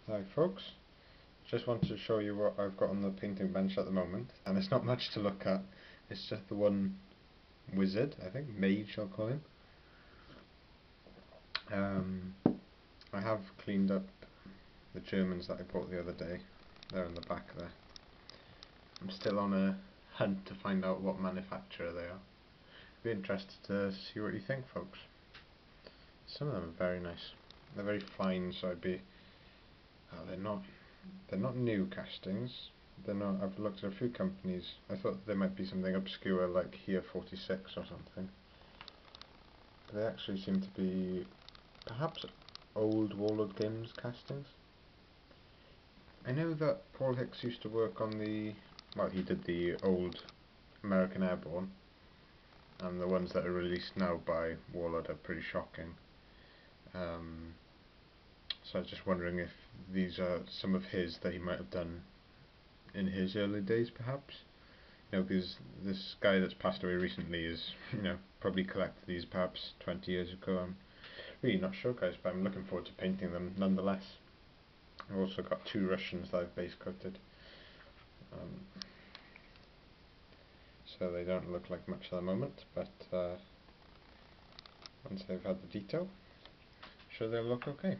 Hi folks, just wanted to show you what I've got on the painting bench at the moment, and it's not much to look at, it's just the one wizard, I think, mage I'll call him. I have cleaned up the Germans that I bought the other day, they're in the back there. I'm still on a hunt to find out what manufacturer they are. Be interested to see what you think, folks. Some of them are very nice, they're very fine, so they're not new castings. They're not. I've looked at a few companies. I thought there might be something obscure like Here 46 or something. But they actually seem to be perhaps old wargamer castings. I know that Paul Hicks used to work on well, he did the old American Airborne, and the ones that are released now by Warlord are pretty shocking. So I was just wondering if these are some of his that he might have done in his early days, perhaps. You know, because this guy that's passed away recently is, probably collected these perhaps 20 years ago. I'm really not sure, guys, but I'm looking forward to painting them nonetheless. I've also got two Russians that I've base coated, so they don't look like much at the moment, but once they've had the detail, I'm sure they'll look okay.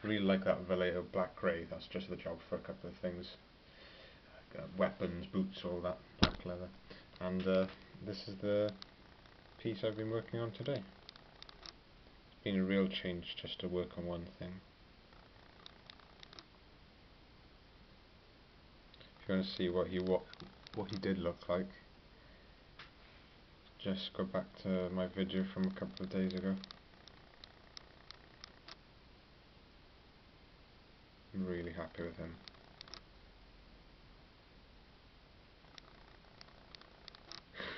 Really like that Vallejo black grey. That's just the job for a couple of things. Weapons, boots, all that black leather. And this is the piece I've been working on today. It's been a real change just to work on one thing. If you want to see what he did look like, just go back to my video from a couple of days ago. I'm really happy with him.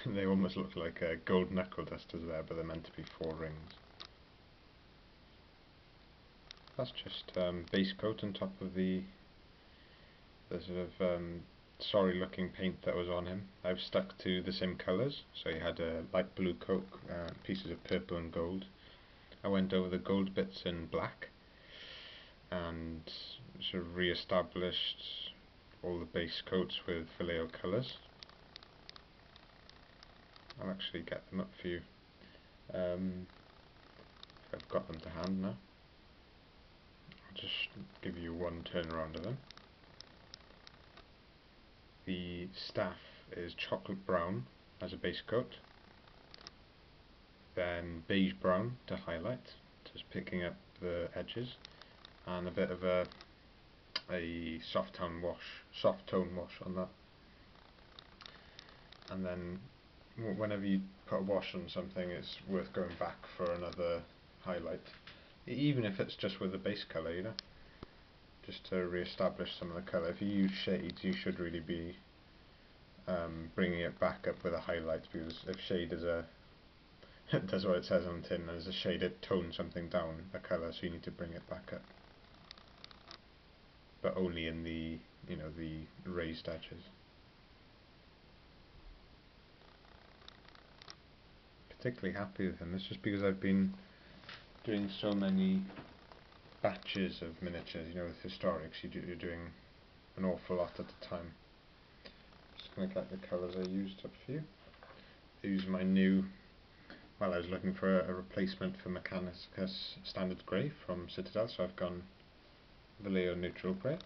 They almost look like gold knuckle dusters there, but they're meant to be 4 rings. That's just base coat on top of the sort of sorry looking paint that was on him. I've stuck to the same colours, so he had a light blue coat, pieces of purple and gold. I went over the gold bits in black and sort of re-established all the base coats with Vallejo colours. I'll actually get them up for you. I've got them to hand now. I'll just give you one turn around of them. The staff is chocolate brown as a base coat, then beige brown to highlight, just picking up the edges, and a bit of a soft tone wash on that. And then whenever you put a wash on something, it's worth going back for another highlight, even if it's just with the base colour, just to re-establish some of the colour. If you use shades, you should really be bringing it back up with a highlight, because if shade is it does what it says on the tin, and as a shade it tones something down, a colour, so you need to bring it back up. But only in the, the raised edges. Particularly happy with him. It's just because I've been doing so many batches of miniatures, with historics, you're doing an awful lot at a time. Just going to get the colours I used up for you. I used my new, I was looking for a replacement for Mechanicus Standard Grey from Citadel, so I've gone Vallejo Neutral Grey,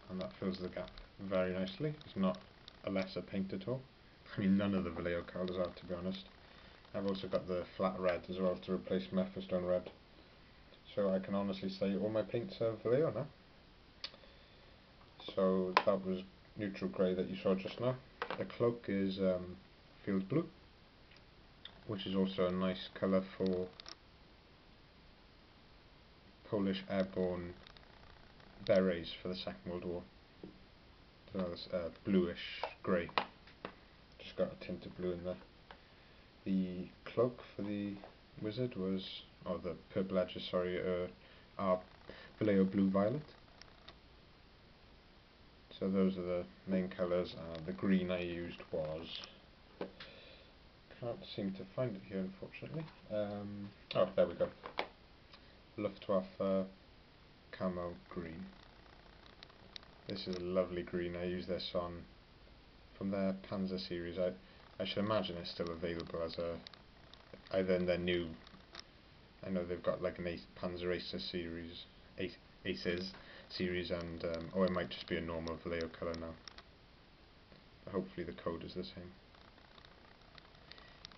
and that fills the gap very nicely. It's not a lesser paint at all. I mean, none of the Vallejo colours are, to be honest. I've also got the flat red as well to replace Mephistone red. So I can honestly say all my paints are Vallejo now. So that was neutral grey that you saw just now. The cloak is field blue, which is also a nice colour for Polish airborne berets for the Second World War. So it's bluish grey. Just got a tint of blue in there. The cloak for the wizard was, the purple edges, sorry, are Vallejo blue violet. So those are the main colours. The green I used was, can't seem to find it here unfortunately. Oh, there we go. Luftwaffe camo green. This is a lovely green. I use this on from their Panzer series. I should imagine it's still available as a either in their new. I know they've got like an Panzer Acer series, Aces series, and or it might just be a normal Vallejo colour now. Hopefully the code is the same.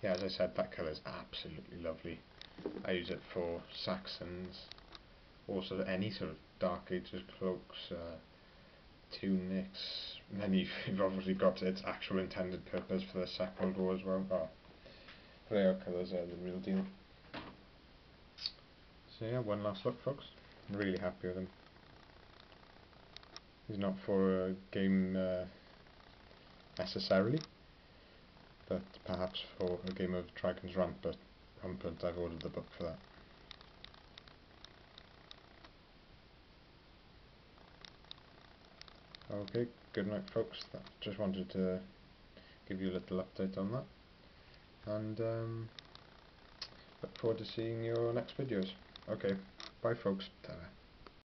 Yeah, as I said, that colour is absolutely lovely. I use it for Saxons, also any sort of Dark Ages cloaks, tunics. And then you've obviously got its actual intended purpose for the Second World War as well. Oh, Vallejo colours are the real deal. So yeah, one last look, folks. I'm really happy with him. He's not for a game necessarily, but perhaps for a game of Dragons Rampant, I've ordered the book for that. Okay, good night folks. Just wanted to give you a little update on that, and look forward to seeing your next videos. Okay, bye folks. Ta-ra.